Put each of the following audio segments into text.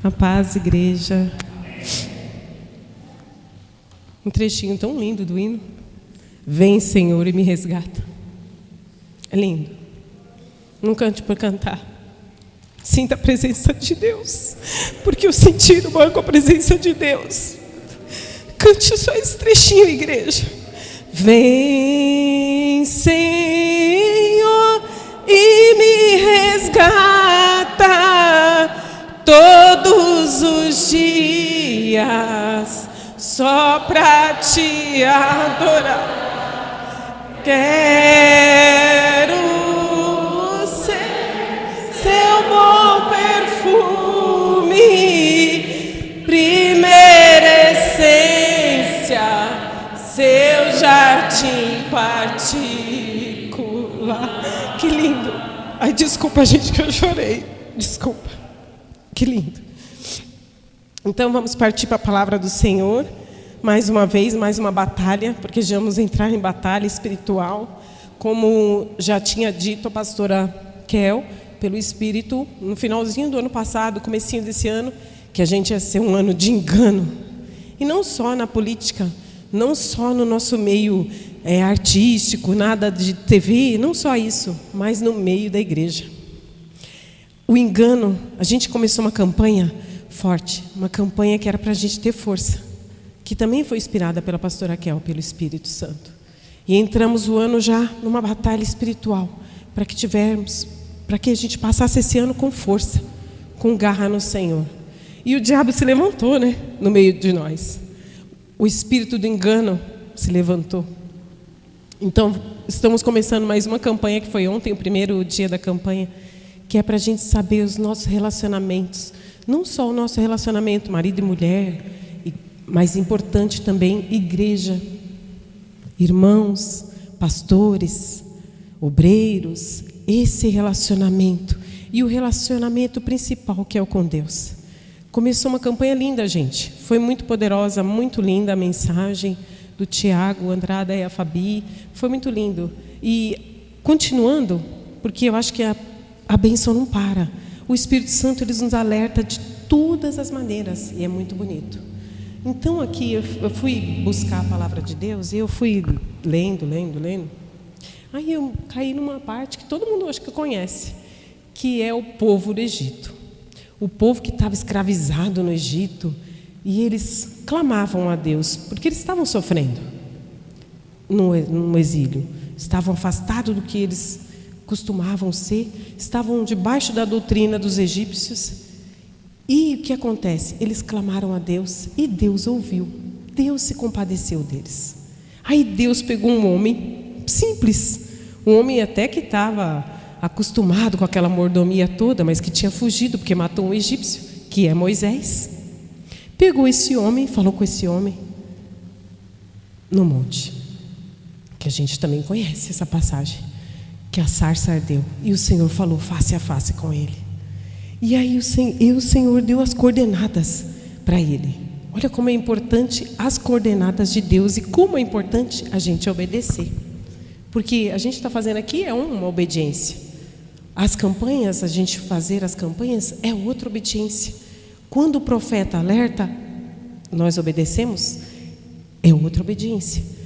A paz, igreja. Um trechinho tão lindo do hino. Vem, Senhor, e me resgata. É lindo. Não cante por cantar. Sinta a presença de Deus. Porque eu senti no banco a presença de Deus. Cante só esse trechinho, igreja. Vem, Senhor, e me resgata todos os dias, só pra te adorar. Quero ser seu bom perfume, primeira essência, seu jardim particular. Que lindo. Ai, desculpa, gente, que eu chorei. Desculpa. Que lindo. Então vamos partir para a palavra do Senhor. Mais uma vez, mais uma batalha, porque já vamos entrar em batalha espiritual. Como já tinha dito a pastora Kel, pelo Espírito, no finalzinho do ano passado, comecinho desse ano, que a gente ia ser um ano de engano. E não só na política, não só no nosso meio artístico, nada de TV, não só isso, mas no meio da igreja. O engano, a gente começou uma campanha forte, uma campanha que era para a gente ter força, que também foi inspirada pela pastora Kel, pelo Espírito Santo. E entramos o ano já numa batalha espiritual, para que a gente passasse esse ano com força, com garra no Senhor. E o diabo se levantou, né, no meio de nós. O espírito do engano se levantou. Então, estamos começando mais uma campanha, que foi ontem, o primeiro dia da campanha, que é para a gente saber os nossos relacionamentos. Não só o nosso relacionamento marido e mulher, mas importante também igreja, irmãos, pastores, obreiros, esse relacionamento. E o relacionamento principal, que é o com Deus. Começou uma campanha linda, gente. Foi muito poderosa, muito linda a mensagem do Tiago, Andrada e a Fabi. Foi muito lindo. E continuando, porque eu acho que a bênção não para. O Espírito Santo, ele nos alerta de todas as maneiras. E é muito bonito. Então aqui eu fui buscar a palavra de Deus. E eu fui lendo. Aí eu caí numa parte que todo mundo acho que conhece. Que é o povo do Egito. O povo que estava escravizado no Egito. E eles clamavam a Deus. Porque eles estavam sofrendo no exílio. Estavam afastados do que eles costumavam ser, estavam debaixo da doutrina dos egípcios. E o que acontece? Eles clamaram a Deus e Deus ouviu. Deus se compadeceu deles. Aí Deus pegou um homem simples, um homem até que estava acostumado com aquela mordomia toda, mas que tinha fugido porque matou um egípcio, que é Moisés. Pegou esse homem, falou com esse homem no monte, que a gente também conhece essa passagem, que a sarça ardeu, e o Senhor falou face a face com ele. E aí o Senhor deu as coordenadas para ele. Olha como é importante as coordenadas de Deus e como é importante a gente obedecer. Porque a gente está fazendo aqui é uma obediência. As campanhas, a gente fazer as campanhas é outra obediência. Quando o profeta alerta, nós obedecemos, é outra obediência.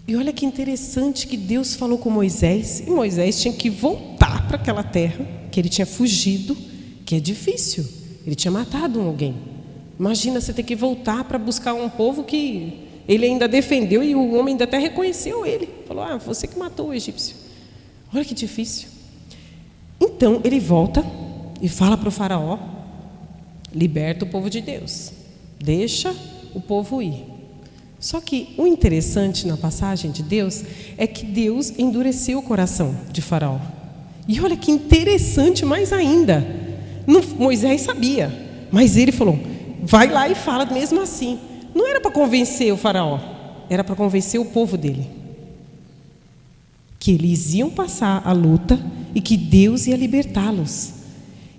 E olha que interessante que Deus falou com Moisés, e Moisés tinha que voltar para aquela terra, que ele tinha fugido, que é difícil, ele tinha matado alguém. Imagina você ter que voltar para buscar um povo que ele ainda defendeu e o homem ainda até reconheceu ele. Falou, você que matou o egípcio. Olha que difícil. Então ele volta e fala para o faraó, liberta o povo de Deus, deixa o povo ir. Só que o interessante na passagem de Deus é que Deus endureceu o coração de Faraó. E olha que interessante mais ainda. Moisés sabia, mas ele falou, vai lá e fala mesmo assim. Não era para convencer o Faraó, era para convencer o povo dele. Que eles iam passar a luta e que Deus ia libertá-los.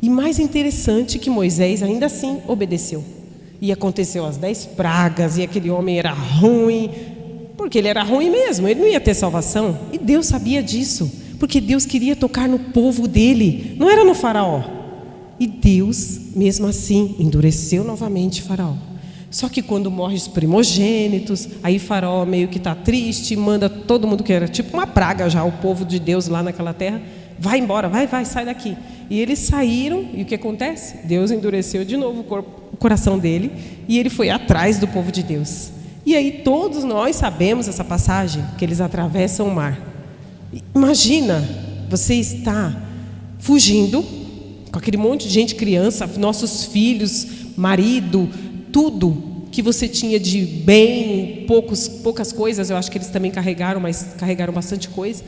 E mais interessante que Moisés ainda assim obedeceu. E aconteceu as 10 pragas, e aquele homem era ruim, porque ele era ruim mesmo, ele não ia ter salvação. E Deus sabia disso, porque Deus queria tocar no povo dele, não era no faraó. E Deus, mesmo assim, endureceu novamente Faraó. Só que quando morrem os primogênitos, aí Faraó meio que está triste, manda todo mundo, que era tipo uma praga já, o povo de Deus lá naquela terra, vai embora, vai, sai daqui. E eles saíram, e o que acontece? Deus endureceu de novo o coração dele, e ele foi atrás do povo de Deus. E aí todos nós sabemos essa passagem, que eles atravessam o mar. Imagina, você está fugindo, com aquele monte de gente, criança, nossos filhos, marido, tudo que você tinha de bem, poucas coisas, eu acho que eles também carregaram, mas carregaram bastante coisa.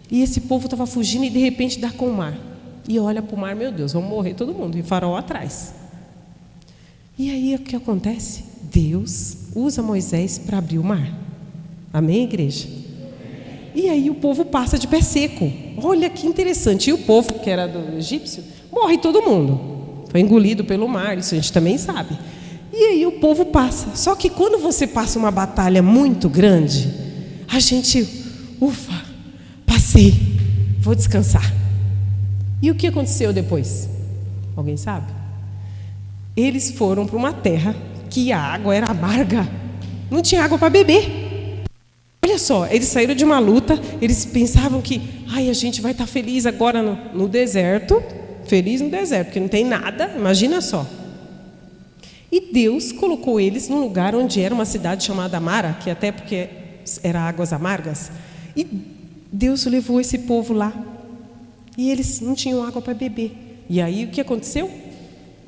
E esse povo estava fugindo e de repente dá com o mar. E olha para o mar, meu Deus, vamos morrer todo mundo. E Faraó atrás. E aí o que acontece? Deus usa Moisés para abrir o mar. Amém, igreja? E aí o povo passa de pé seco. Olha que interessante. E o povo, que era do egípcio, morre todo mundo. Foi engolido pelo mar, isso a gente também sabe. E aí o povo passa. Só que quando você passa uma batalha muito grande, a gente, ufa, passei, vou descansar. E o que aconteceu depois? Alguém sabe? Eles foram para uma terra que a água era amarga. Não tinha água para beber. Olha só, eles saíram de uma luta, eles pensavam que, a gente vai estar feliz agora no deserto, feliz no deserto, porque não tem nada, imagina só. E Deus colocou eles num lugar onde era uma cidade chamada Mara, que até porque era águas amargas. E Deus levou esse povo lá. E eles não tinham água para beber. E aí o que aconteceu?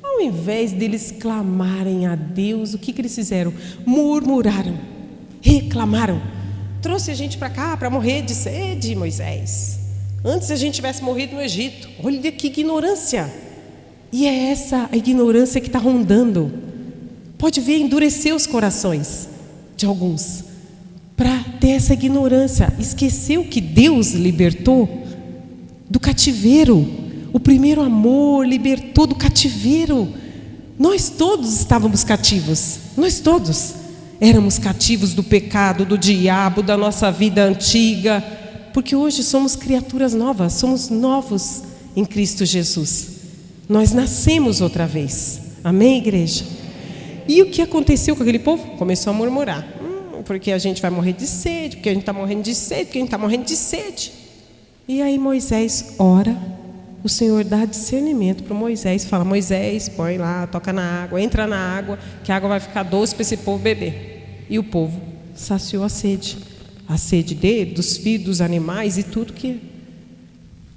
Ao invés deles clamarem a Deus, o que eles fizeram? Murmuraram, reclamaram. Trouxe a gente para cá para morrer de sede, Moisés. Antes a gente tivesse morrido no Egito. Olha que ignorância. E é essa a ignorância que está rondando. Pode ver, endurecer os corações de alguns. Para ter essa ignorância. Esqueceu que Deus libertou do cativeiro. O primeiro amor libertou do cativeiro. Nós todos estávamos cativos. Nós todos éramos cativos do pecado, do diabo, da nossa vida antiga. Porque hoje somos criaturas novas. Somos novos em Cristo Jesus. Nós nascemos outra vez. Amém, igreja? E o que aconteceu com aquele povo? Começou a murmurar. Porque a gente vai morrer de sede, porque a gente está morrendo de sede, porque a gente está morrendo de sede. E aí Moisés ora, o Senhor dá discernimento para Moisés, fala, Moisés, põe lá, toca na água, entra na água, que a água vai ficar doce para esse povo beber. E o povo saciou a sede dele, dos filhos, dos animais e tudo que...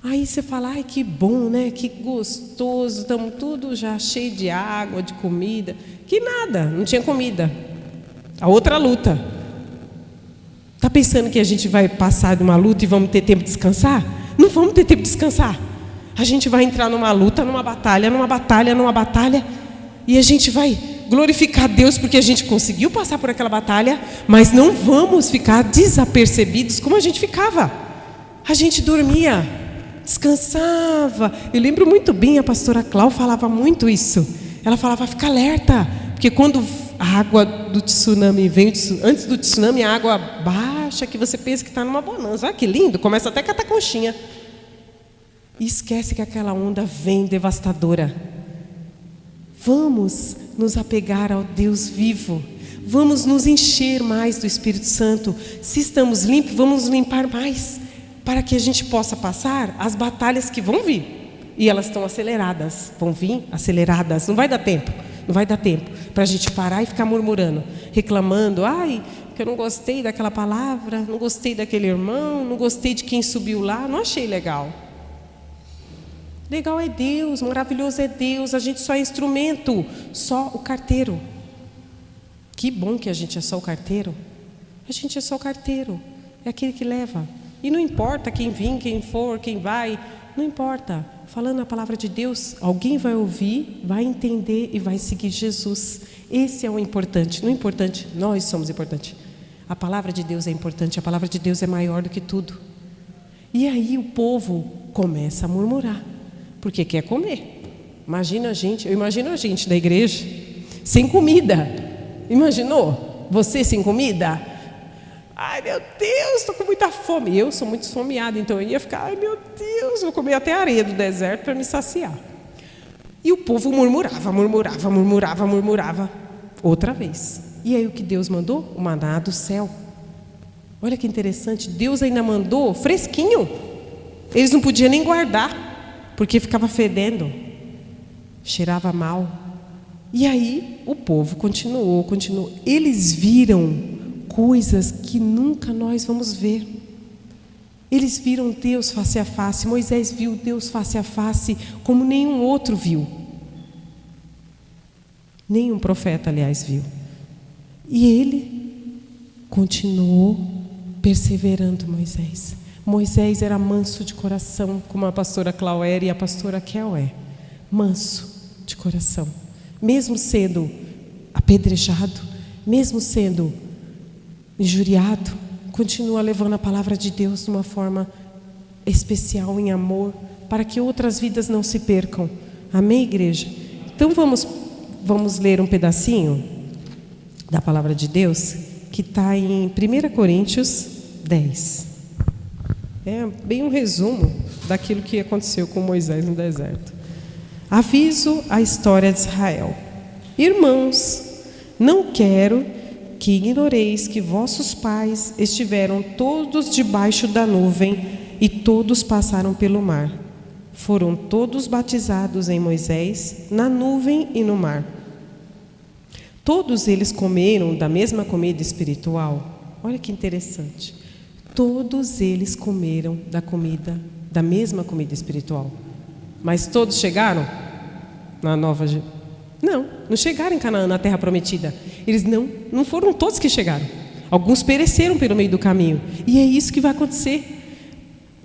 Aí você fala, que bom, né? Que gostoso, estamos tudo já cheio de água, de comida. Que nada, não tinha comida. A outra luta. Está pensando que a gente vai passar de uma luta e vamos ter tempo de descansar? Não vamos ter tempo de descansar. A gente vai entrar numa luta, numa batalha, e a gente vai glorificar Deus porque a gente conseguiu passar por aquela batalha, mas não vamos ficar desapercebidos como a gente ficava. A gente dormia, descansava. Eu lembro muito bem, a pastora Clau falava muito isso. Ela falava, fica alerta, porque quando a água do tsunami vem, antes do tsunami a água baixa, que você pensa que está numa bonança. Olha que lindo, começa até a catar conchinha. E esquece que aquela onda vem devastadora. Vamos nos apegar ao Deus vivo. Vamos nos encher mais do Espírito Santo. Se estamos limpos, vamos nos limpar mais, para que a gente possa passar as batalhas que vão vir. E elas estão aceleradas, vão vir aceleradas. Não vai dar tempo para a gente parar e ficar murmurando, reclamando, que eu não gostei daquela palavra, não gostei daquele irmão, não gostei de quem subiu lá, não achei legal. Legal é Deus, maravilhoso é Deus, a gente só é instrumento, só o carteiro. Que bom que a gente é só o carteiro. A gente é só o carteiro, é aquele que leva. E não importa quem vir, quem for, quem vai, não importa. Falando a palavra de Deus, alguém vai ouvir, vai entender e vai seguir Jesus. Esse é o importante. Não é importante, nós somos importantes. A palavra de Deus é importante, a palavra de Deus é maior do que tudo. E aí o povo começa a murmurar, porque quer comer. Eu imagino a gente da igreja sem comida. Imaginou? Você sem comida? Ai, meu Deus, estou com muita fome. Eu sou muito esfomeada, então eu ia ficar, ai, meu Deus, vou comer até a areia do deserto para me saciar. E o povo murmurava, outra vez. E aí o que Deus mandou? O maná do céu. Olha que interessante, Deus ainda mandou fresquinho. Eles não podiam nem guardar, porque ficava fedendo, cheirava mal. E aí o povo continuou. Eles viram coisas que nunca nós vamos ver. Eles viram Deus face a face. Moisés viu Deus face a face como nenhum outro viu. Nenhum profeta, aliás, viu. E ele continuou perseverando, Moisés. Moisés era manso de coração, como a pastora Clauera e a pastora Kel é. Manso de coração. Mesmo sendo apedrejado, mesmo sendo injuriado, continua levando a palavra de Deus de uma forma especial, em amor, para que outras vidas não se percam. Amém, igreja? Então vamos ler um pedacinho da palavra de Deus, que está em 1 Coríntios 10. É bem um resumo daquilo que aconteceu com Moisés no deserto. Aviso a história de Israel. Irmãos, não quero que ignoreis que vossos pais estiveram todos debaixo da nuvem e todos passaram pelo mar. Foram todos batizados em Moisés, na nuvem e no mar. Todos eles comeram da mesma comida espiritual. Olha que interessante. Todos eles comeram da mesma comida espiritual. Mas todos chegaram na nova... Não chegaram em Canaã, na terra prometida. Eles não foram todos que chegaram. Alguns pereceram pelo meio do caminho. E é isso que vai acontecer.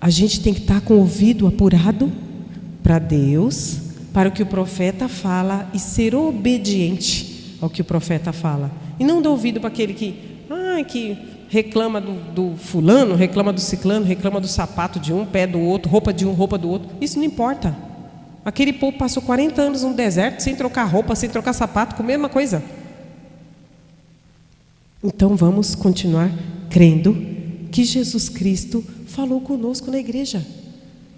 A gente tem que estar com o ouvido apurado para Deus, para o que o profeta fala, e ser obediente ao que o profeta fala. E não dar ouvido para aquele que reclama do fulano, reclama do ciclano, reclama do sapato de um, pé do outro, roupa de um, roupa do outro. Isso não importa. Aquele povo passou 40 anos no deserto, sem trocar roupa, sem trocar sapato, com a mesma coisa. Então vamos continuar crendo que Jesus Cristo falou conosco na igreja.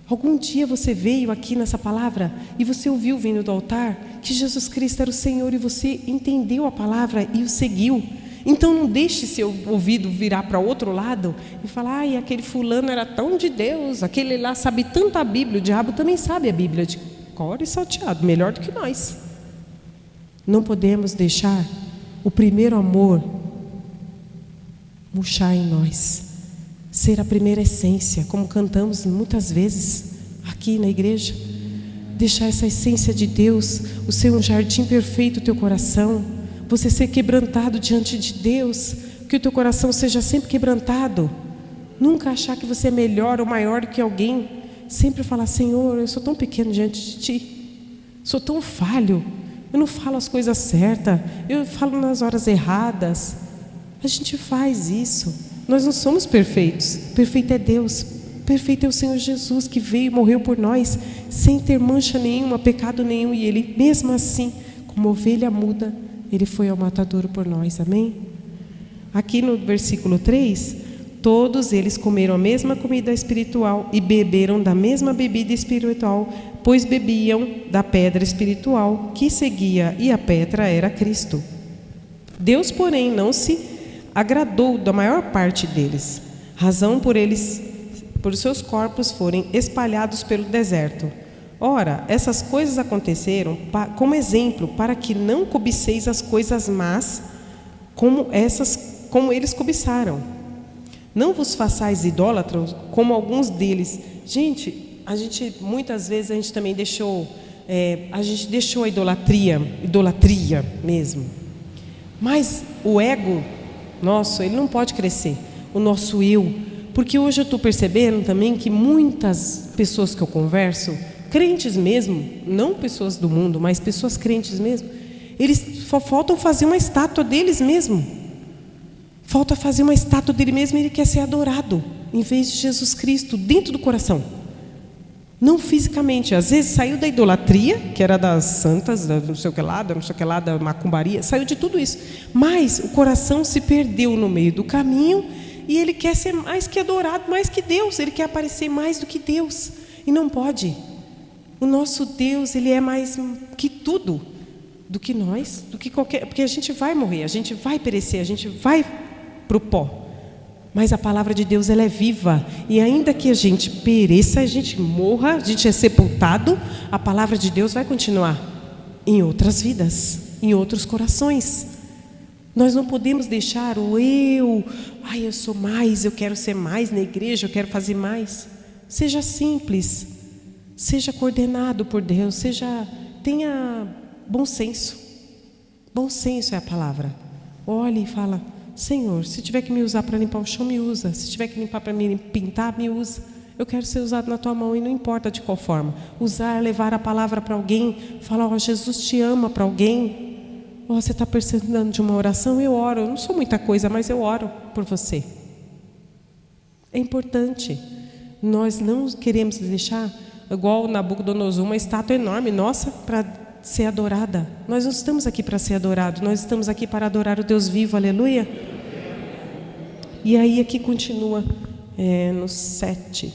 Algum dia você veio aqui nessa palavra e você ouviu vindo do altar que Jesus Cristo era o Senhor, e você entendeu a palavra e o seguiu. Então não deixe seu ouvido virar para outro lado e falar: aquele fulano era tão de Deus, aquele lá sabe tanto a Bíblia. O diabo também sabe a Bíblia de cor e salteado, melhor do que nós. Não podemos deixar o primeiro amor murchar em nós, ser a primeira essência, como cantamos muitas vezes aqui na igreja. Deixar essa essência de Deus, o ser um jardim perfeito, o teu coração, você ser quebrantado diante de Deus, que o teu coração seja sempre quebrantado. Nunca achar que você é melhor ou maior do que alguém. Sempre falar: Senhor, eu sou tão pequeno diante de Ti, sou tão falho, eu não falo as coisas certas, eu falo nas horas erradas. A gente faz isso. Nós não somos perfeitos. Perfeito é Deus, perfeito é o Senhor Jesus, que veio e morreu por nós sem ter mancha nenhuma, pecado nenhum. E Ele, mesmo assim, como ovelha muda, Ele foi ao matadouro por nós. Amém? Aqui no versículo 3, todos eles comeram a mesma comida espiritual e beberam da mesma bebida espiritual, pois bebiam da pedra espiritual que seguia, e a pedra era Cristo. Deus, porém, não se agradou da maior parte deles, razão por seus corpos forem espalhados pelo deserto. Ora, essas coisas aconteceram como exemplo, para que não cobiceis as coisas más, como eles cobiçaram. Não vos façais idólatras, como alguns deles. Gente, muitas vezes a gente também deixou a idolatria mesmo. Mas o ego nosso, ele não pode crescer, o nosso eu. Porque hoje eu estou percebendo também que muitas pessoas que eu converso, crentes mesmo, não pessoas do mundo, mas pessoas crentes mesmo, eles só faltam fazer uma estátua deles mesmo. Falta fazer uma estátua dele mesmo, e ele quer ser adorado, em vez de Jesus Cristo, dentro do coração. Não fisicamente. Às vezes saiu da idolatria, que era das santas, não sei o que lá, da macumbaria, saiu de tudo isso. Mas o coração se perdeu no meio do caminho, e ele quer ser mais que adorado, mais que Deus. Ele quer aparecer mais do que Deus. E não pode. O nosso Deus, Ele é mais que tudo, do que nós, do que qualquer... Porque a gente vai morrer, a gente vai perecer, a gente vai para o pó. Mas a palavra de Deus, ela é viva. E ainda que a gente pereça, a gente morra, a gente é sepultado, a palavra de Deus vai continuar em outras vidas, em outros corações. Nós não podemos deixar o eu sou mais, eu quero ser mais na igreja, eu quero fazer mais. Seja simples, seja coordenado por Deus, tenha bom senso. Bom senso é a palavra. Olhe e fala: Senhor, se tiver que me usar para limpar o chão, me usa. Se tiver que limpar para me pintar, me usa. Eu quero ser usado na tua mão, e não importa de qual forma. Usar, levar a palavra para alguém, falar: Jesus te ama, para alguém. Você está precisando de uma oração? Eu oro. Eu não sou muita coisa, mas eu oro por você. É importante. Nós não queremos deixar, igual Nabucodonosor, uma estátua enorme, nossa, para ser adorada. Nós não estamos aqui para ser adorados, nós estamos aqui para adorar o Deus vivo, aleluia. E aí aqui continua no 7.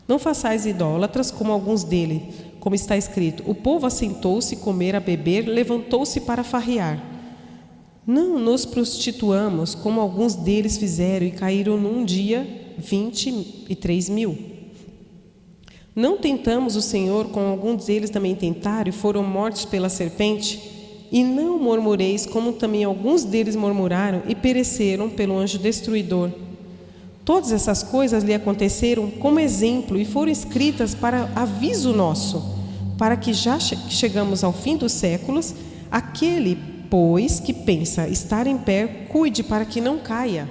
Não façais idólatras como alguns dele, como está escrito: o povo assentou-se, comer, a beber, levantou-se para farrear. Não nos prostituamos como alguns deles fizeram e caíram num dia 23.000. Não tentamos o Senhor como alguns deles também tentaram e foram mortos pela serpente? E não murmureis como também alguns deles murmuraram e pereceram pelo anjo destruidor. Todas essas coisas lhe aconteceram como exemplo e foram escritas para aviso nosso, para que já chegamos ao fim dos séculos, aquele, pois, que pensa estar em pé, cuide para que não caia.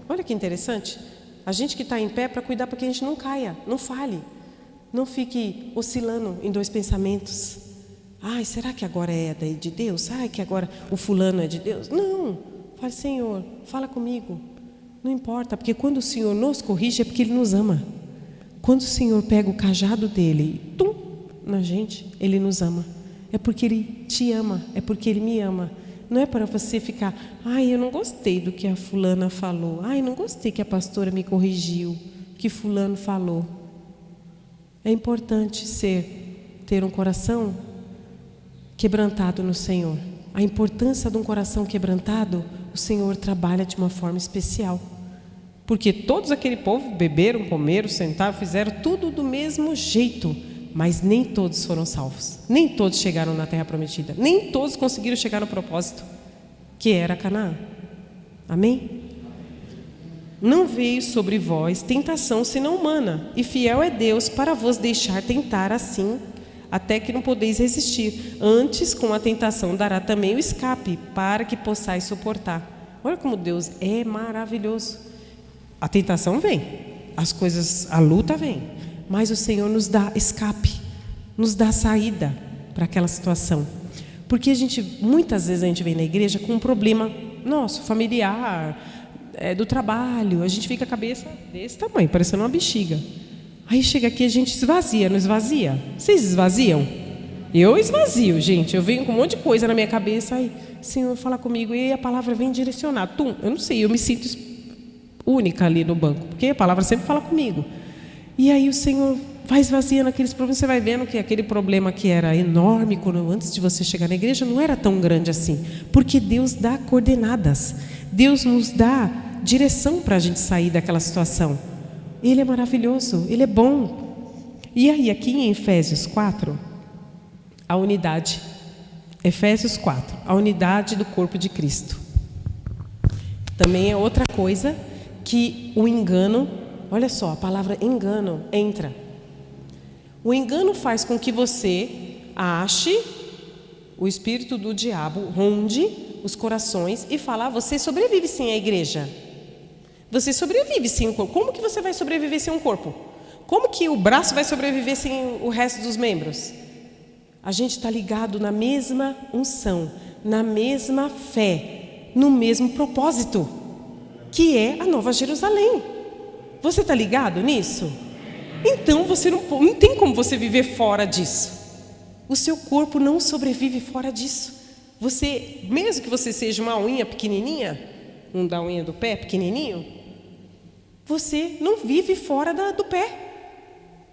Olha que interessante. A gente que está em pé, para cuidar para que a gente não caia, não fale. Não fique oscilando em dois pensamentos. Será que agora é de Deus? Que agora o fulano é de Deus? Não. Fale: Senhor, fala comigo. Não importa, porque quando o Senhor nos corrige é porque Ele nos ama. Quando o Senhor pega o cajado dele e na gente, Ele nos ama. É porque Ele te ama, é porque Ele me ama. Não é para você ficar: eu não gostei do que a fulana falou. Não gostei que a pastora me corrigiu, que fulano falou. É importante ter um coração quebrantado no Senhor. A importância de um coração quebrantado, o Senhor trabalha de uma forma especial. Porque todos aquele povo beberam, comeram, sentaram, fizeram tudo do mesmo jeito. Mas nem todos foram salvos. Nem todos chegaram na terra prometida. Nem todos conseguiram chegar no propósito, que era Canaã. Amém? Não veio sobre vós tentação senão humana, e fiel é Deus para vos deixar tentar assim, até que não podeis resistir. Antes, com a tentação, dará também o escape, para que possais suportar. Olha como Deus é maravilhoso. A tentação vem, a luta vem, mas o Senhor nos dá escape, nos dá saída para aquela situação. Porque muitas vezes a gente vem na igreja com um problema nosso, familiar, do trabalho, a gente fica a cabeça desse tamanho, parecendo uma bexiga. Aí chega aqui, a gente esvazia, não esvazia? Vocês esvaziam? Eu esvazio, gente. Eu venho com um monte de coisa na minha cabeça. Aí, Senhor, fala comigo. E a palavra vem direcionar. Eu não sei, eu me sinto única ali no banco, porque a palavra sempre fala comigo. E aí o Senhor vai esvaziando aqueles problemas. Você vai vendo que aquele problema que era enorme antes de você chegar na igreja não era tão grande assim. Porque Deus dá coordenadas. Deus nos dá direção para a gente sair daquela situação. Ele é maravilhoso, Ele é bom. E aí aqui em Efésios 4, a unidade. Efésios 4, a unidade do corpo de Cristo. Também é outra coisa que o engano, olha só, a palavra engano entra. O engano faz com que você ache, o espírito do diabo ronde os corações e fala: você sobrevive sem a igreja. Você sobrevive sem um corpo. Como que você vai sobreviver sem um corpo? Como que o braço vai sobreviver sem o resto dos membros? A gente está ligado na mesma unção, na mesma fé, no mesmo propósito, que é a Nova Jerusalém. Você está ligado nisso? Então você não tem como você viver fora disso. O seu corpo não sobrevive fora disso. Você, mesmo que você seja uma unha pequenininha, um da unha do pé pequenininho, você não vive fora do pé.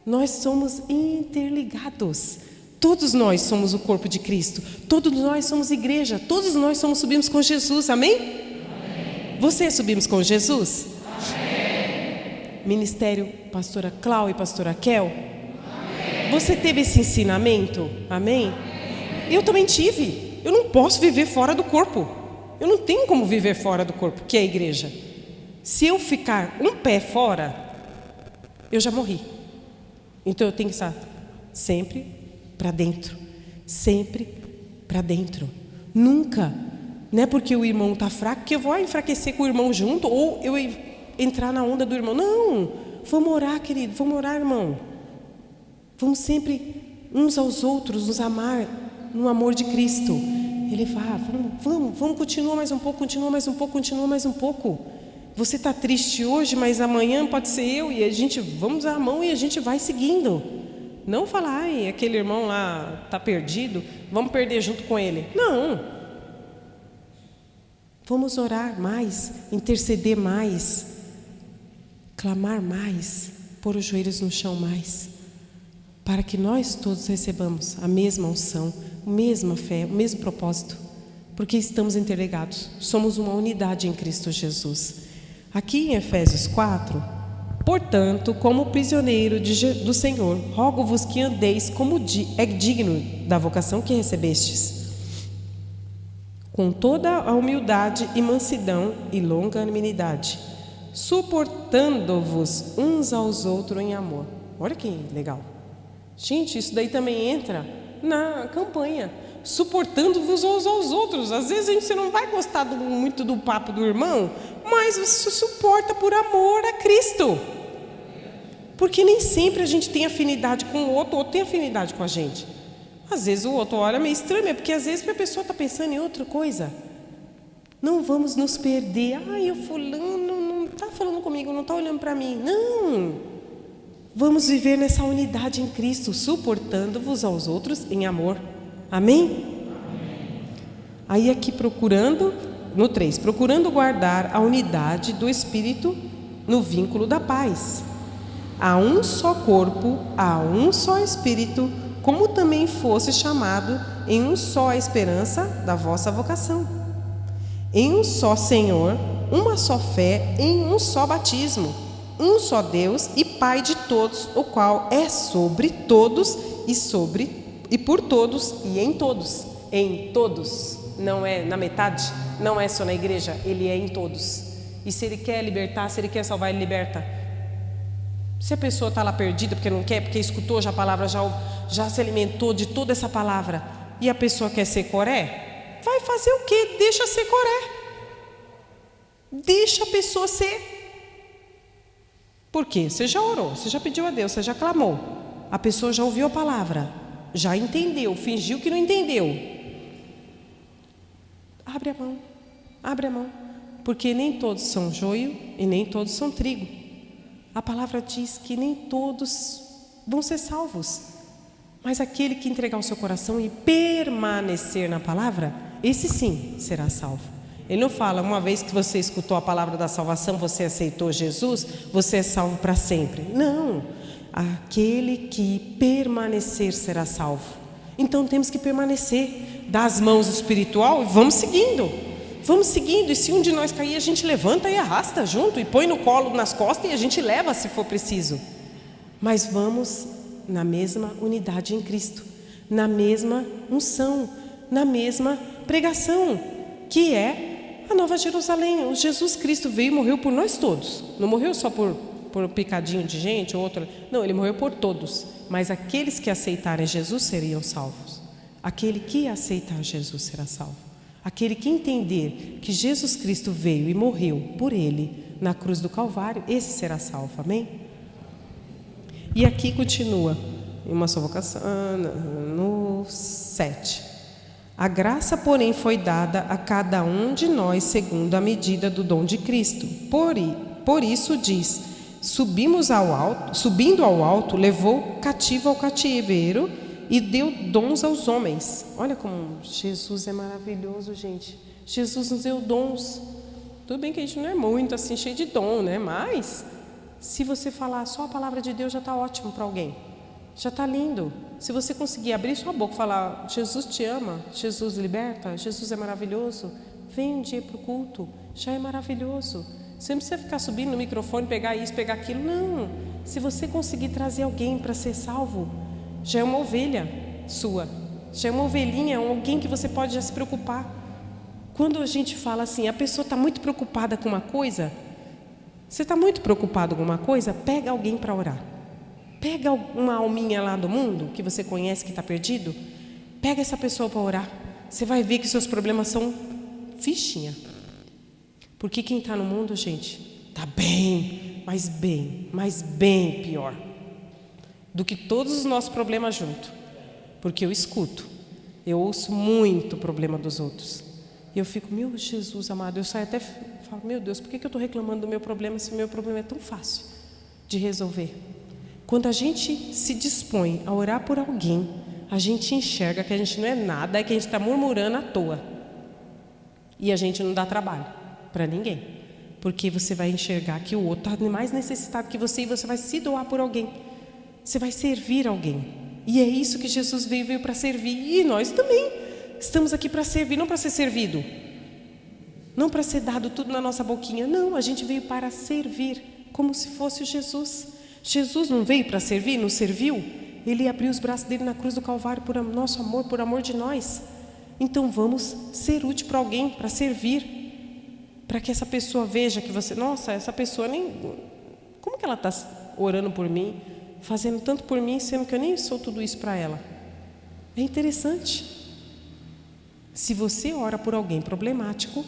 Nós somos interligados. Todos nós somos o corpo de Cristo. Todos nós somos igreja. Todos nós subimos com Jesus. Amém? Amém. Você subimos com Jesus? Amém. Ministério Pastora Clau e Pastora Kel. Amém. Você teve esse ensinamento? Amém? Amém? Eu também tive. Eu não posso viver fora do corpo. Eu não tenho como viver fora do corpo, que é a igreja. Se eu ficar um pé fora, eu já morri. Então eu tenho que estar sempre para dentro, sempre para dentro. Nunca, não é porque o irmão está fraco que eu vou enfraquecer com o irmão junto, ou eu entrar na onda do irmão. Não, vamos orar, querido, vamos orar, irmão. Vamos sempre uns aos outros nos amar no amor de Cristo. Elevar, vamos, continua mais um pouco, continua mais um pouco, continua mais um pouco. Você está triste hoje, mas amanhã pode ser eu, e a gente vamos dar a mão e a gente vai seguindo. Não falar, ai, aquele irmão lá está perdido, vamos perder junto com ele. Não. Vamos orar mais, interceder mais, clamar mais, pôr os joelhos no chão mais, para que nós todos recebamos a mesma unção, a mesma fé, o mesmo propósito, porque estamos interligados, somos uma unidade em Cristo Jesus. Aqui em Efésios 4, portanto, como prisioneiro do Senhor, rogo-vos que andeis como é digno da vocação que recebestes, com toda a humildade e mansidão e longanimidade, suportando-vos uns aos outros em amor. Olha que legal. Gente, isso daí também entra na campanha. Suportando-vos uns aos outros. Às vezes você não vai gostar muito do papo do irmão, mas você suporta por amor a Cristo. Porque nem sempre a gente tem afinidade com o outro tem afinidade com a gente. Às vezes o outro olha meio estranho, porque às vezes a pessoa está pensando em outra coisa. Não vamos nos perder. Ai, o fulano não está falando comigo, não está olhando para mim. Não. Vamos viver nessa unidade em Cristo, suportando-vos aos outros em amor. Amém? Amém. Aí aqui no 3, procurando guardar a unidade do Espírito no vínculo da paz. Há um só corpo, há um só Espírito, como também fosse chamado em um só a esperança da vossa vocação. Em um só Senhor, uma só fé, em um só batismo, um só Deus e Pai de todos, o qual é sobre todos e por todos e em todos. Em todos, não é na metade, não é só na igreja, Ele é em todos. E se Ele quer libertar, se Ele quer salvar, Ele liberta. Se a pessoa está lá perdida porque não quer, porque escutou já a palavra, já se alimentou de toda essa palavra, e a pessoa quer ser coré, vai fazer o quê? Deixa ser coré. Deixa a pessoa ser. Por quê? Você já orou, você já pediu a Deus, você já clamou. A pessoa já ouviu a palavra, já entendeu, fingiu que não entendeu. Abre a mão, porque nem todos são joio e nem todos são trigo. A palavra diz que nem todos vão ser salvos, mas aquele que entregar o seu coração e permanecer na palavra, esse sim será salvo. Ele não fala, uma vez que você escutou a palavra da salvação, você aceitou Jesus, você é salvo para sempre. Não, aquele que permanecer será salvo. Então temos que permanecer, dar as mãos espiritual e vamos seguindo, e se um de nós cair, a gente levanta e arrasta junto, e põe no colo, nas costas, e a gente leva se for preciso. Mas vamos na mesma unidade em Cristo, na mesma unção, na mesma pregação, que é a Nova Jerusalém. O Jesus Cristo veio e morreu por nós todos. Não morreu só por um picadinho de gente ou outra. Não, Ele morreu por todos. Mas aqueles que aceitarem Jesus seriam salvos. Aquele que aceitar Jesus será salvo. Aquele que entender que Jesus Cristo veio e morreu por ele na cruz do Calvário, esse será salvo. Amém? E aqui continua, em uma só vocação, no 7. A graça, porém, foi dada a cada um de nós segundo a medida do dom de Cristo. Por isso diz, subindo ao alto, levou cativo ao cativeiro e deu dons aos homens. Olha como Jesus é maravilhoso, gente. Jesus nos deu dons. Tudo bem que a gente não é muito assim cheio de dom, né? Mas Se você falar só a palavra de Deus, já está ótimo para alguém. Já está lindo. Se você conseguir abrir sua boca e falar, Jesus te ama, Jesus liberta, Jesus é maravilhoso, vem um dia para o culto, já é maravilhoso. Você não precisa ficar subindo no microfone, pegar isso, pegar aquilo. Não. Se você conseguir trazer alguém para ser salvo, já é uma ovelha sua. Já é uma ovelhinha, alguém que você pode já se preocupar. Quando a gente fala assim, a pessoa está muito preocupada com uma coisa, você está muito preocupado com uma coisa, pega alguém para orar. Pega uma alminha lá do mundo, que você conhece, que está perdido, pega essa pessoa para orar. Você vai ver que seus problemas são fichinha. Porque quem está no mundo, gente, está bem, mas bem pior do que todos os nossos problemas juntos. Porque eu escuto, eu ouço muito o problema dos outros. E eu fico, meu Jesus amado, eu saio até falo, meu Deus, por que eu estou reclamando do meu problema se o meu problema é tão fácil de resolver? Quando a gente se dispõe a orar por alguém, a gente enxerga que a gente não é nada, é que a gente está murmurando à toa. E a gente não dá trabalho para ninguém. Porque você vai enxergar que o outro está mais necessitado que você e você vai se doar por alguém. Você vai servir alguém. E é isso que Jesus veio para servir. E nós também estamos aqui para servir, não para ser servido. Não para ser dado tudo na nossa boquinha. Não, a gente veio para servir, como se fosse o Jesus. Jesus não veio para servir, nos serviu. Ele abriu os braços dele na cruz do Calvário por nosso amor, por amor de nós. Então vamos ser útil para alguém, para servir, para que essa pessoa veja que você, nossa, essa pessoa nem, como que ela está orando por mim, fazendo tanto por mim, sendo que eu nem sou tudo isso para ela. É interessante. Se você ora por alguém problemático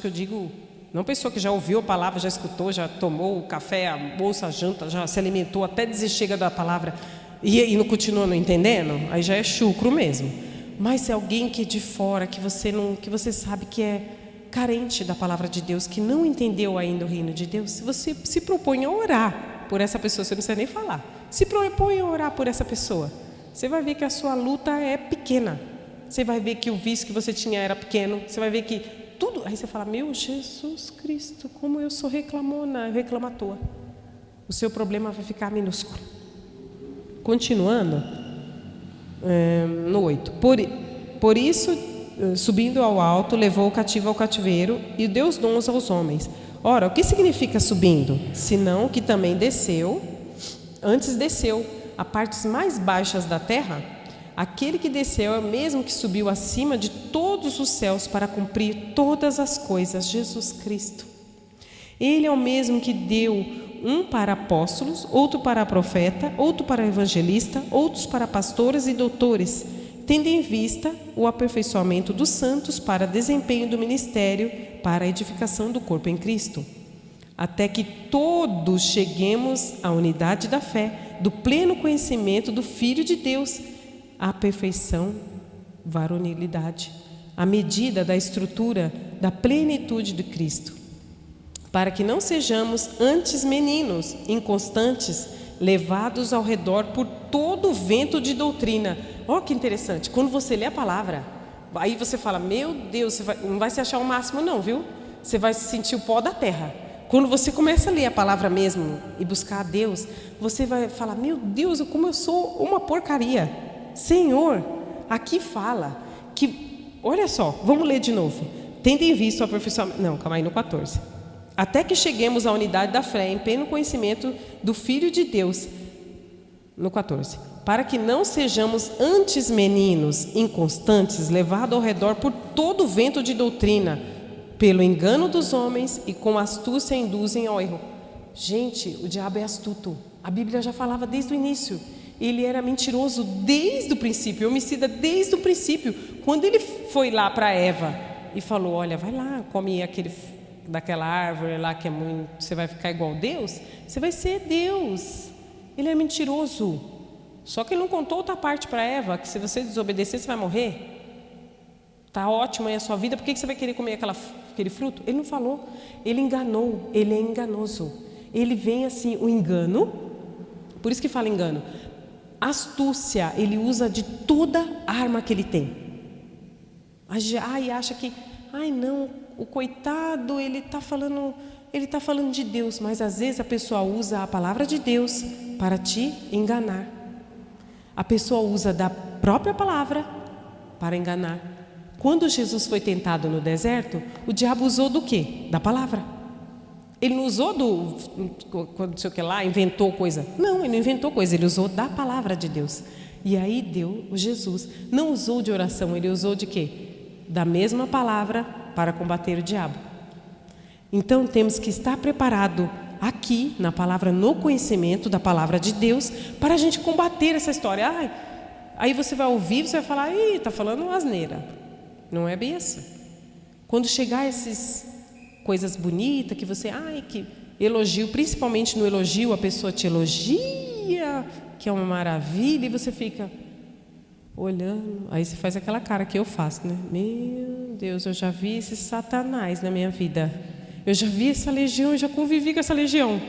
eu digo, não pessoa que já ouviu a palavra, já escutou, já tomou o café, a bolsa, a janta, já se alimentou, até desechega da palavra e não continua não entendendo, aí já é chucro mesmo. Mas se é alguém que é de fora, que você sabe que é carente da palavra de Deus, que não entendeu ainda o reino de Deus, se você se propõe a orar por essa pessoa, você não precisa nem falar, se propõe a orar por essa pessoa, você vai ver que a sua luta é pequena, você vai ver que o vício que você tinha era pequeno, você vai ver que tudo, aí você fala, meu Jesus Cristo, como eu sou reclamona, eu reclamo à toa. O seu problema vai ficar minúsculo. Continuando, no 8. Por isso, subindo ao alto, levou o cativo ao cativeiro e deu os dons aos homens. Ora, o que significa subindo? Senão que também antes desceu a partes mais baixas da terra. Aquele que desceu é o mesmo que subiu acima de todos os céus para cumprir todas as coisas, Jesus Cristo. Ele é o mesmo que deu um para apóstolos, outro para profeta, outro para evangelista, outros para pastores e doutores, tendo em vista o aperfeiçoamento dos santos para desempenho do ministério, para a edificação do corpo em Cristo, até que todos cheguemos à unidade da fé, do pleno conhecimento do Filho de Deus, à perfeição, varonilidade, à medida da estrutura da plenitude de Cristo, para que não sejamos antes meninos, inconstantes, levados ao redor por todo o vento de doutrina. Olha que interessante, quando você lê a palavra, aí você fala, meu Deus, você não vai se achar o máximo não, viu? Você vai sentir o pó da terra. Quando você começa a ler a palavra mesmo e buscar a Deus, você vai falar, meu Deus, como eu sou uma porcaria. Senhor, aqui fala que, olha só, vamos ler de novo. Tendo em vista o aperfeiçoamento, não, calma aí, no 14. Até que cheguemos à unidade da fé, em pleno conhecimento do Filho de Deus, no 14. Para que não sejamos antes meninos, inconstantes, levados ao redor por todo o vento de doutrina, pelo engano dos homens e com astúcia induzem ao erro. Gente, o diabo é astuto. A Bíblia já falava desde o início. Ele era mentiroso desde o princípio, homicida desde o princípio. Quando ele foi lá para Eva e falou, olha, vai lá, come daquela árvore lá que é muito, você vai ficar igual Deus, você vai ser Deus. Ele é mentiroso. Só que ele não contou outra parte para Eva, que se você desobedecer, você vai morrer. Está ótimo aí a sua vida, por que você vai querer comer aquele fruto? Ele não falou, ele enganou, ele é enganoso. Ele vem assim, o engano, por isso que fala engano. Astúcia, ele usa de toda arma que ele tem. Ai, acha que, ai não, o coitado, ele está falando, ele está falando de Deus, mas às vezes a pessoa usa a palavra de Deus para te enganar. A pessoa usa da própria palavra para enganar. Quando Jesus foi tentado no deserto, o diabo usou do quê? Da palavra. Ele não usou não sei o que lá, inventou coisa. Não, ele não inventou coisa, ele usou da palavra de Deus. E aí deu o Jesus. Não usou de oração, ele usou de quê? Da mesma palavra para combater o diabo. Então temos que estar preparado aqui na palavra, no conhecimento da palavra de Deus, para a gente combater essa história. Aí você vai ouvir, você vai falar, está falando uma asneira. Não é bem assim. Quando chegar essas coisas bonitas que você, que elogio, principalmente no elogio, a pessoa te elogia, que é uma maravilha, e você fica olhando, aí você faz aquela cara que eu faço, né? Meu Deus, eu já vi esse Satanás na minha vida. Eu já vi essa legião, eu já convivi com essa legião.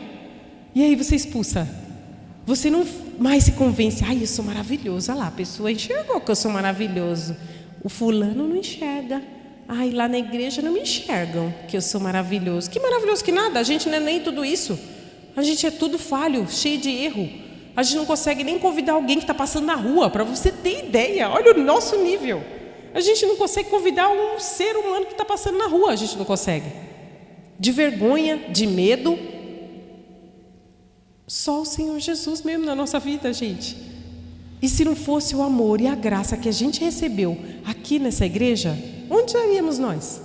E aí você expulsa. Você não mais se convence. Eu sou maravilhoso. Olha lá, a pessoa enxergou que eu sou maravilhoso. O fulano não enxerga. Lá na igreja não me enxergam que eu sou maravilhoso. Que maravilhoso que nada. A gente não é nem tudo isso. A gente é tudo falho, cheio de erro. A gente não consegue nem convidar alguém que está passando na rua. Para você ter ideia, olha o nosso nível. A gente não consegue convidar um ser humano que está passando na rua. A gente não consegue. De vergonha, de medo. Só o Senhor Jesus mesmo na nossa vida, gente. E se não fosse o amor e a graça que a gente recebeu aqui nessa igreja, onde iríamos nós?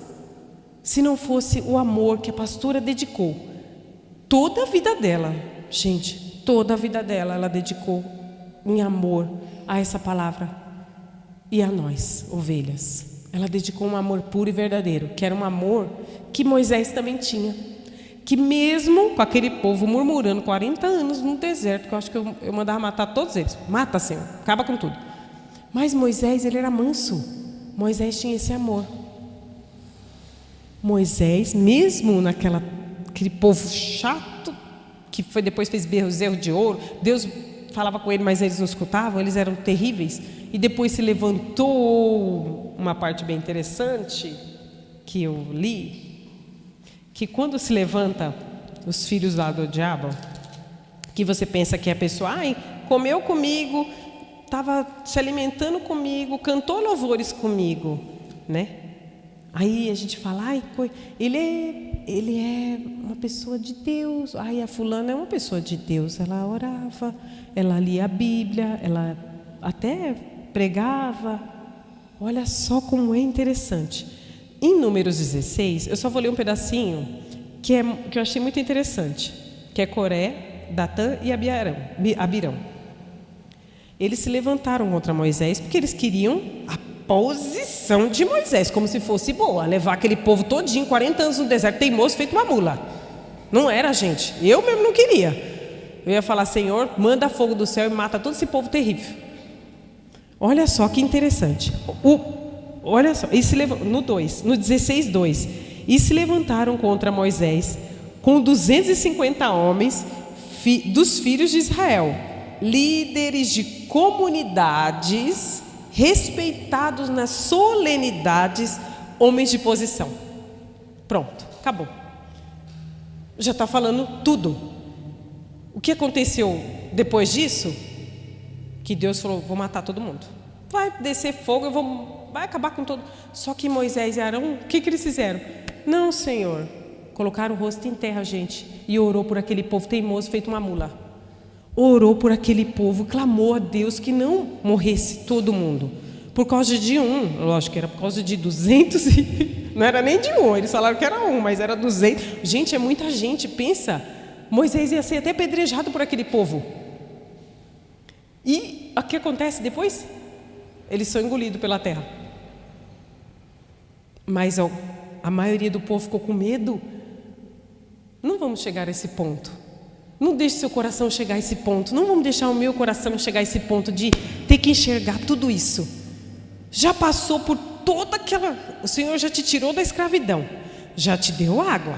Se não fosse o amor que a pastora dedicou toda a vida dela, gente, toda a vida dela ela dedicou em amor a essa palavra e a nós, ovelhas. Ela dedicou um amor puro e verdadeiro, que era um amor que Moisés também tinha. Que mesmo com aquele povo murmurando 40 anos no deserto, que eu acho que eu mandava matar todos eles. Mata, Senhor, acaba com tudo. Mas Moisés, ele era manso. Moisés tinha esse amor. Moisés, mesmo aquele povo chato, que depois fez bezerro de ouro, Deus falava com ele, mas eles não escutavam, eles eram terríveis. E depois se levantou uma parte bem interessante que eu li, que quando se levanta os filhos lá do diabo, que você pensa que a pessoa comeu comigo, estava se alimentando comigo, cantou louvores comigo, né? Aí a gente fala, ele é uma pessoa de Deus. A fulana é uma pessoa de Deus, ela orava, ela lia a Bíblia, ela até pregava. Olha só como é interessante. Em Números 16, eu só vou ler um pedacinho que eu achei muito interessante, que é Coré, Datã e Abirão. Eles se levantaram contra Moisés porque eles queriam a posição de Moisés, como se fosse boa, levar aquele povo todinho, 40 anos no deserto, teimoso, feito uma mula. Não era, gente. Eu mesmo não queria. Eu ia falar, Senhor, manda fogo do céu e mata todo esse povo terrível. Olha só que interessante. Olha só, no 16:2, e se levantaram contra Moisés com 250 homens dos filhos de Israel, líderes de comunidades, respeitados nas solenidades, homens de posição. Pronto, acabou. Já está falando tudo. O que aconteceu depois disso? Que Deus falou, vou matar todo mundo. Vai descer fogo, vai acabar com todo. Só que Moisés e Arão, o que eles fizeram? Não, Senhor. Colocaram o rosto em terra, gente, e orou por aquele povo teimoso, feito uma mula. Orou por aquele povo, clamou a Deus que não morresse todo mundo. Por causa de lógico que era por causa de 200 não era nem de eles falaram que era mas era 200. Gente, é muita gente, pensa. Moisés ia ser até apedrejado por aquele povo. E o que acontece depois? Eles são engolidos pela terra. Mas a maioria do povo ficou com medo. Não vamos chegar a esse ponto. Não deixe seu coração chegar a esse ponto. Não vamos deixar o meu coração chegar a esse ponto de ter que enxergar tudo isso. Já passou por toda aquela... O Senhor já te tirou da escravidão. Já te deu água.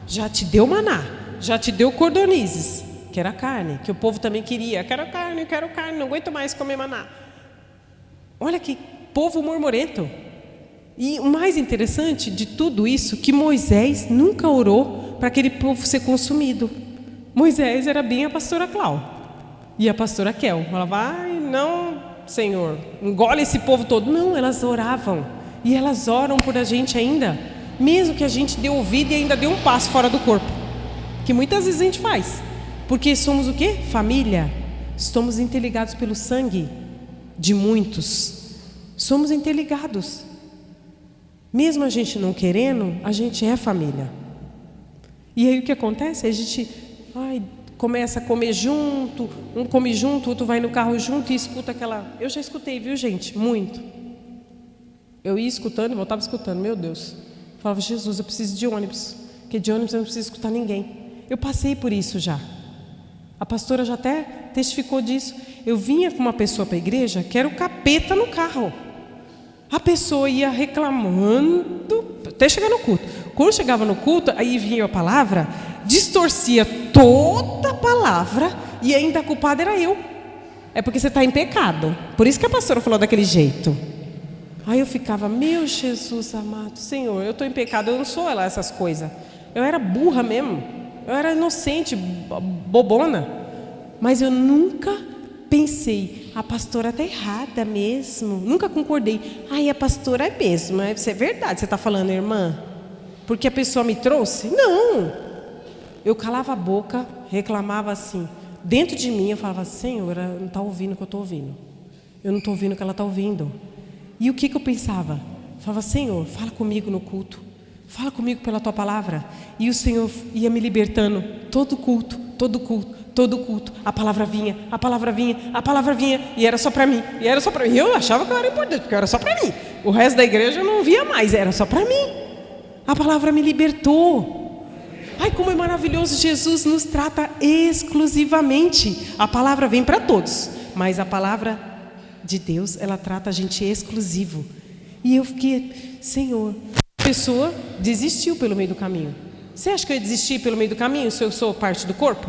Já te deu maná. Já te deu cordonizes, que era carne, que o povo também queria. Quero carne, não aguento mais comer maná. Olha que povo murmurento. E o mais interessante de tudo isso, que Moisés nunca orou para aquele povo ser consumido. Moisés era bem a pastora Clau e a pastora Kel. Falava, ai, não, Senhor, engole esse povo todo. Não, elas oravam. E elas oram por a gente ainda, mesmo que a gente dê ouvido e ainda dê um passo fora do corpo, que muitas vezes a gente faz, porque somos o quê? Família. Estamos interligados pelo sangue de muitos. Somos interligados. Mesmo a gente não querendo, a gente é família. E aí o que acontece? A gente começa a comer junto, um come junto, outro vai no carro junto e escuta aquela... Eu já escutei, viu, gente? Muito. Eu ia escutando e voltava escutando, meu Deus. Eu falava, Jesus, eu preciso de ônibus, porque de ônibus eu não preciso escutar ninguém. Eu passei por isso já. A pastora já até testificou disso. Eu vinha com uma pessoa para a igreja que era o capeta no carro. A pessoa ia reclamando até chegar no culto. Quando chegava no culto, aí vinha a palavra, distorcia toda a palavra e ainda a culpada era eu. É porque você está em pecado. Por isso que a pastora falou daquele jeito. Aí eu ficava, meu Jesus amado, Senhor, eu estou em pecado, eu não sou lá essas coisas. Eu era burra mesmo. Eu era inocente, bobona. Mas eu nunca pensei, a pastora está errada mesmo. Nunca concordei. Ai, a pastora é mesmo. Isso é verdade, você está falando, irmã? Porque a pessoa me trouxe? Não. Eu calava a boca, reclamava assim. Dentro de mim eu falava, Senhor, ela não está ouvindo o que eu estou ouvindo. Eu não estou ouvindo o que ela está ouvindo. E o que eu pensava? Eu falava, Senhor, fala comigo no culto. Fala comigo pela tua palavra. E o Senhor ia me libertando. Todo culto, todo culto, todo culto. A palavra vinha, a palavra vinha, a palavra vinha. E era só para mim, e era só para mim. Eu achava que eu era importante, porque era só para mim. O resto da igreja eu não via mais, era só para mim. A palavra me libertou. Ai, como é maravilhoso, Jesus nos trata exclusivamente. A palavra vem para todos, mas a palavra de Deus, ela trata a gente exclusivo. E eu fiquei, Senhor, a pessoa desistiu pelo meio do caminho. Você acha que eu ia desistir pelo meio do caminho se eu sou parte do corpo?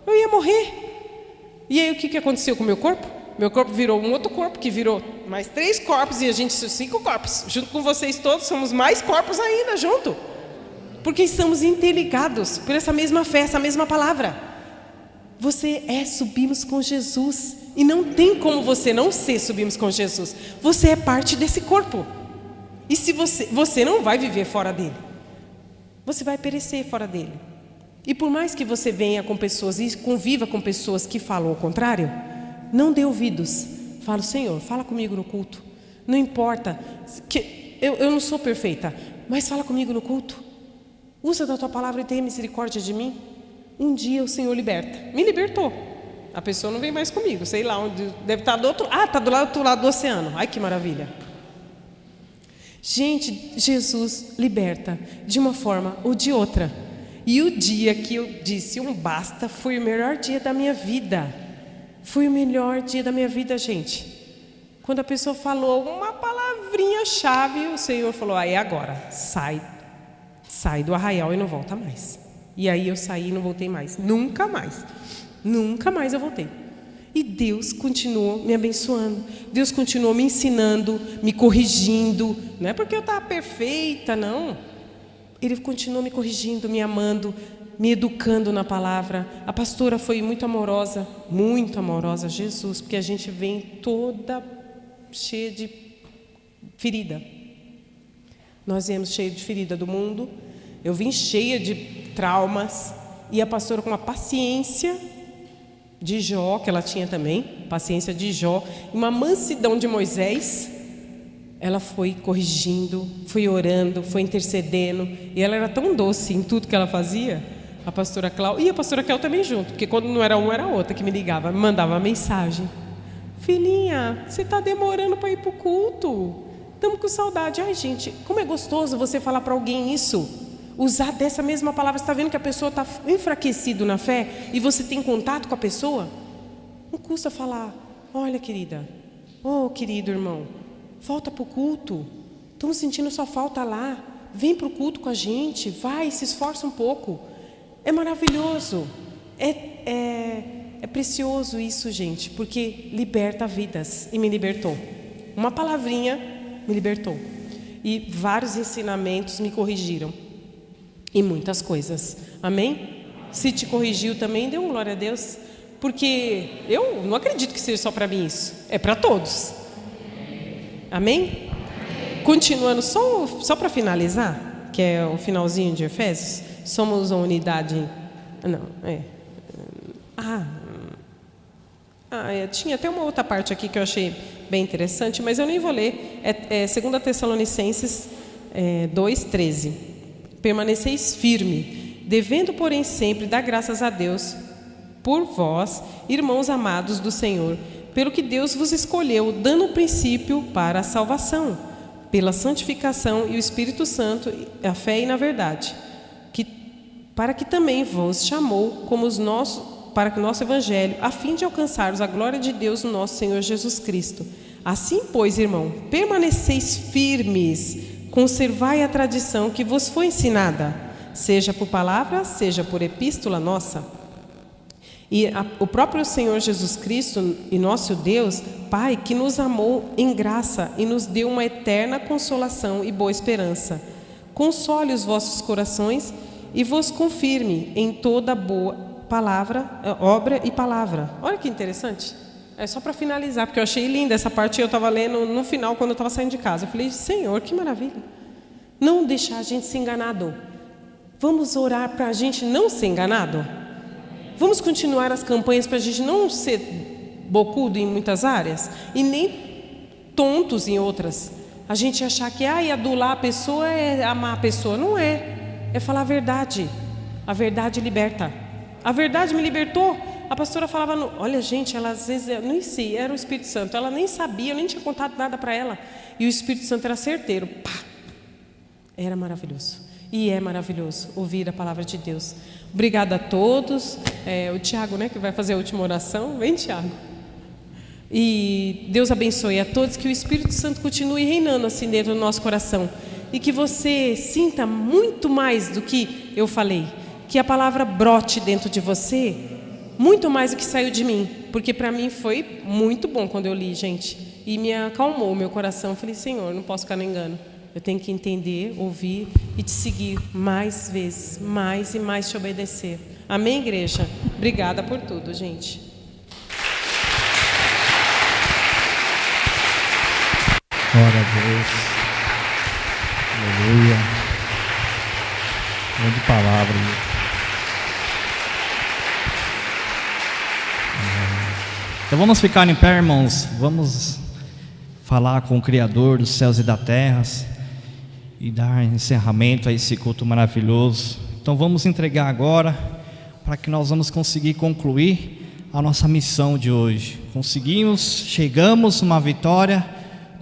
Eu ia morrer. E aí o que aconteceu com o meu corpo? Meu corpo virou um outro corpo, que virou mais 3 corpos, e a gente 5 corpos. Junto com vocês todos, somos mais corpos ainda junto. Porque estamos interligados por essa mesma fé, essa mesma palavra. Você subimos com Jesus. E não tem como você não ser subimos com Jesus. Você é parte desse corpo. E se você não vai viver fora dele. Você vai perecer fora dele. E por mais que você venha com pessoas e conviva com pessoas que falam o contrário, não dê ouvidos. Fala, Senhor, fala comigo no culto. Não importa, que eu não sou perfeita, mas fala comigo no culto. Usa da tua palavra e tenha misericórdia de mim. Um dia o Senhor liberta. Me libertou. A pessoa não vem mais comigo, sei lá onde, deve estar do outro... está do outro lado do oceano. Ai, que maravilha. Gente, Jesus liberta de uma forma ou de outra. E o dia que eu disse basta foi o melhor dia da minha vida. Foi o melhor dia da minha vida, gente. Quando a pessoa falou uma palavrinha-chave, o Senhor falou, aí agora, sai do arraial e não volta mais. E aí eu saí e não voltei mais. Nunca mais eu voltei. E Deus continuou me abençoando. Deus continuou me ensinando, me corrigindo. Não é porque eu estava perfeita, não. Ele continuou me corrigindo, me amando, me educando na palavra. A pastora foi muito amorosa, Jesus, porque a gente vem toda cheia de ferida. Nós viemos cheia de ferida do mundo. Eu vim cheia de traumas. E a pastora com uma paciência de Jó, que ela tinha também, paciência de Jó, uma mansidão de Moisés. Ela foi corrigindo, foi orando, foi intercedendo. E ela era tão doce em tudo que ela fazia, a pastora Cláudia. E a pastora Kel também junto, porque quando não era um, era outra que me ligava, me mandava mensagem. Filhinha, você está demorando para ir para o culto. Estamos com saudade. Ai, gente, como é gostoso você falar para alguém isso. Usar dessa mesma palavra. Você está vendo que a pessoa está enfraquecida na fé e você tem contato com a pessoa? Não custa falar, olha, querida, querido irmão, volta para o culto. Estamos sentindo sua falta lá. Vem para o culto com a gente. Vai, se esforça um pouco. É maravilhoso. É precioso isso, gente, porque liberta vidas. E me libertou. Uma palavrinha me libertou. E vários ensinamentos me corrigiram. em muitas coisas. Amém? Se te corrigiu também, dê um glória a Deus. Porque eu não acredito que seja só para mim isso. É para todos. Amém? Continuando, só para finalizar, que é o finalzinho de Efésios. Somos uma unidade... tinha até uma outra parte aqui que eu achei bem interessante, mas eu nem vou ler. É 2 Tessalonicenses 2:13. Permaneceis firme, devendo, porém, sempre dar graças a Deus por vós, irmãos amados do Senhor, pelo que Deus vos escolheu, dando o princípio para a salvação, pela santificação e o Espírito Santo, a fé e na verdade, para que também vos chamou para que o nosso Evangelho, a fim de alcançarmos a glória de Deus no nosso Senhor Jesus Cristo. Assim, pois, irmão, permaneceis firmes, conservai a tradição que vos foi ensinada, seja por palavra, seja por epístola nossa. E o próprio Senhor Jesus Cristo e nosso Deus, Pai, que nos amou em graça e nos deu uma eterna consolação e boa esperança, console os vossos corações e vos confirme em toda boa palavra, obra e palavra. Olha que interessante. É só para finalizar, porque eu achei linda essa parte. Eu estava lendo no final, quando eu estava saindo de casa. Eu falei, Senhor, que maravilha. Não deixar a gente ser enganado. Vamos orar para a gente não ser enganado. Vamos continuar as campanhas para a gente não ser bocudo em muitas áreas e nem tontos em outras. A gente achar que adular a pessoa é amar a pessoa. Não é. É falar a verdade. A verdade liberta. A verdade me libertou. A pastora falava, olha gente, ela às vezes, nem sei, era o Espírito Santo. Ela nem sabia, eu nem tinha contado nada para ela. E o Espírito Santo era certeiro. Pá! Era maravilhoso. E é maravilhoso ouvir a palavra de Deus. Obrigada a todos. O Tiago, que vai fazer a última oração. Vem, Tiago. E Deus abençoe a todos. Que o Espírito Santo continue reinando assim dentro do nosso coração. E que você sinta muito mais do que eu falei. Que a palavra brote dentro de você, muito mais do que saiu de mim. Porque para mim foi muito bom quando eu li, gente. E me acalmou o meu coração. Eu falei, Senhor, não posso ficar no engano. Eu tenho que entender, ouvir e te seguir mais vezes, mais e mais te obedecer. Amém, igreja? Obrigada por tudo, gente. Glória a Deus. Aleluia. Grande palavra. Então vamos ficar em pé, irmãos. Vamos falar com o Criador dos céus e da terra e dar encerramento a esse culto maravilhoso. Então vamos entregar agora, para que nós vamos conseguir concluir a nossa missão de hoje. Chegamos numa vitória,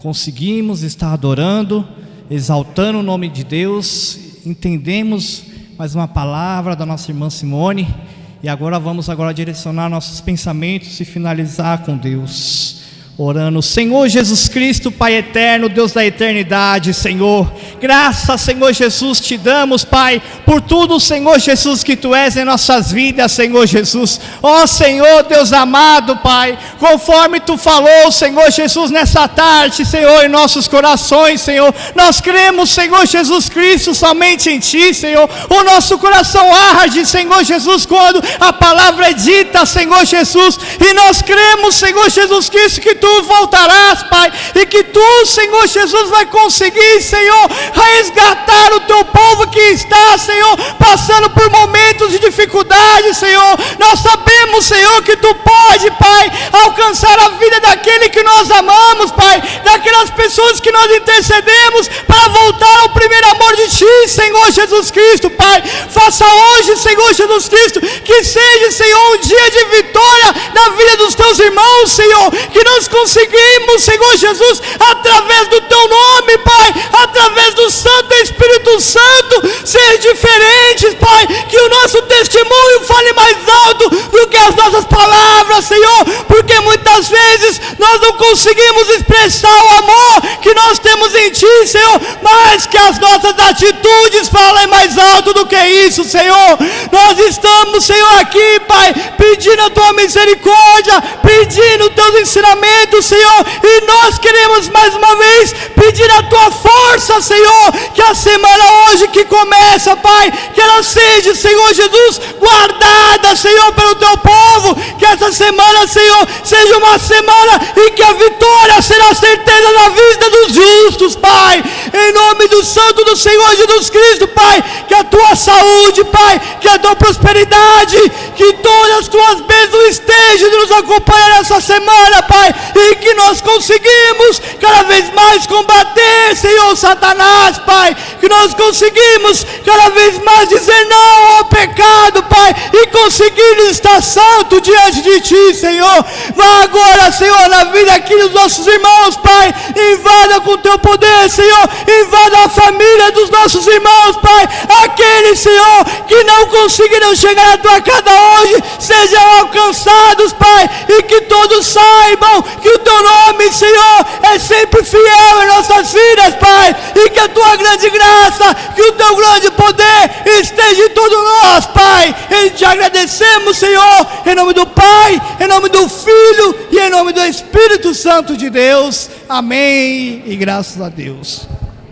conseguimos estar adorando, exaltando o nome de Deus, entendemos mais uma palavra da nossa irmã Simone, e agora vamos direcionar nossos pensamentos e finalizar com Deus. Orando, Senhor Jesus Cristo, Pai eterno, Deus da eternidade, Senhor, graças, Senhor Jesus, te damos, Pai, por tudo, Senhor Jesus, que Tu és em nossas vidas, Senhor Jesus. Ó Senhor, Deus amado, Pai, conforme Tu falou, Senhor Jesus, nessa tarde, Senhor, em nossos corações, Senhor, nós cremos, Senhor Jesus Cristo, somente em Ti, Senhor. O nosso coração arde, Senhor Jesus, quando a palavra é dita, Senhor Jesus, e nós cremos, Senhor Jesus Cristo, que Tu voltarás, Pai, e que Tu, Senhor Jesus, vai conseguir, Senhor, resgatar o Teu povo que está, Senhor, passando por momentos de dificuldade, Senhor. Nós sabemos, Senhor, que Tu pode, Pai, alcançar a vida daquele que nós amamos, Pai, daquelas pessoas que nós intercedemos para voltar ao primeiro amor de Ti, Senhor Jesus Cristo, Pai. Faça hoje, Senhor Jesus Cristo, que seja, Senhor, um dia de vitória na vida dos Teus irmãos, Senhor, que nós conseguimos, Senhor Jesus, através do Teu nome, Pai, através do Santo Espírito Santo, ser diferentes, Pai, que o nosso testemunho fale mais alto do que as nossas palavras, Senhor, porque muitas vezes nós não conseguimos expressar o amor que nós temos em Ti, Senhor, mas que as nossas atitudes falem mais alto do que isso, Senhor. Nós estamos, Senhor, aqui, Pai, pedindo a Tua misericórdia, pedindo os Teus ensinamentos, Senhor, e nós queremos mais uma vez pedir a Tua força, Senhor, que a semana hoje que começa, Pai, que ela seja, Senhor Jesus, guardada, Senhor, pelo Teu povo, que essa semana, Senhor, seja uma semana em que a vitória será certeza na vida dos justos, Pai, em nome do Santo do Senhor Jesus Cristo, Pai, que a Tua saúde, Pai, que a Tua prosperidade, que todas as Tuas bênçãos estejam nos acompanhando nessa semana, Pai, e que nós conseguimos cada vez mais combater, Senhor, Satanás, Pai, que nós conseguimos cada vez mais dizer não ao pecado, Pai, e conseguir estar santo diante de Ti, Senhor. Vá agora, Senhor, na vida aqui dos nossos irmãos, Pai, invada com Teu poder, Senhor, invada a família dos nossos irmãos, Pai, aqueles, Senhor, que não conseguiram chegar à Tua casa hoje, sejam alcançados, Pai, e que todos saibam que o Teu nome, Senhor, é sempre fiel em nossas vidas, Pai, e que a Tua grande graça, que o Teu grande poder esteja em todos nós, Pai. E te agradecemos, Senhor, em nome do Pai, em nome do Filho e em nome do Espírito Santo de Deus. Amém e graças a Deus.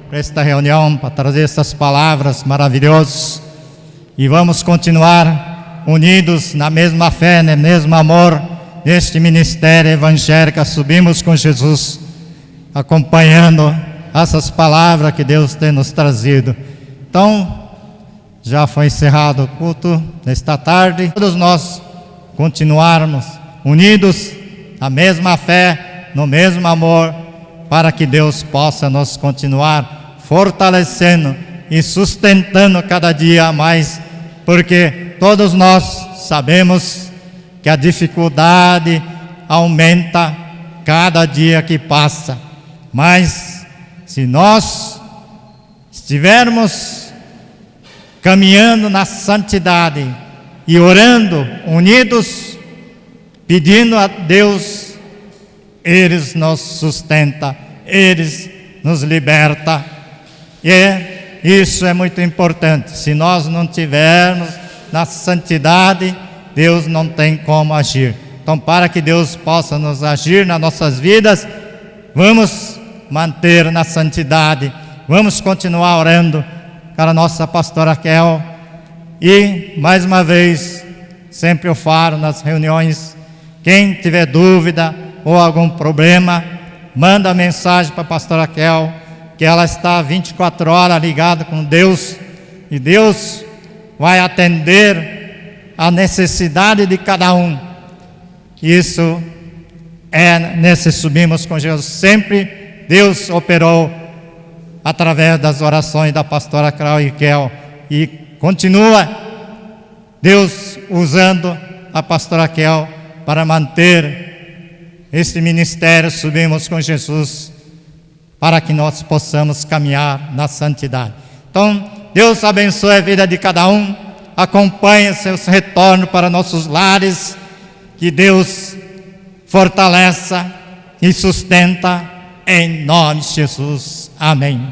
Para esta reunião, para trazer essas palavras maravilhosas, e vamos continuar unidos na mesma fé, no mesmo amor, neste ministério evangélico. Subimos com Jesus, acompanhando essas palavras que Deus tem nos trazido. Então, já foi encerrado o culto nesta tarde. Todos nós continuarmos unidos na mesma fé, no mesmo amor, para que Deus possa nos continuar fortalecendo e sustentando cada dia mais, porque todos nós sabemos que a dificuldade aumenta cada dia que passa, mas se nós estivermos caminhando na santidade e orando unidos, pedindo a Deus, eles nos sustenta, eles nos liberta, e isso é muito importante. Se nós não tivermos na santidade, Deus não tem como agir. Então, para que Deus possa nos agir nas nossas vidas, vamos manter na santidade, vamos continuar orando para a nossa pastora Raquel. E mais uma vez, sempre eu falo nas reuniões, quem tiver dúvida ou algum problema, manda mensagem para a pastora Raquel, que ela está 24 horas ligada com Deus, e Deus vai atender a necessidade de cada um. Isso é nesse Subimos com Jesus. Sempre Deus operou através das orações da pastora Raquel, e continua Deus usando a pastora Raquel para manter este ministério Subimos com Jesus, para que nós possamos caminhar na santidade. Então, Deus abençoe a vida de cada um, acompanhe seus retornos para nossos lares, que Deus fortaleça e sustenta em nome de Jesus. Amém.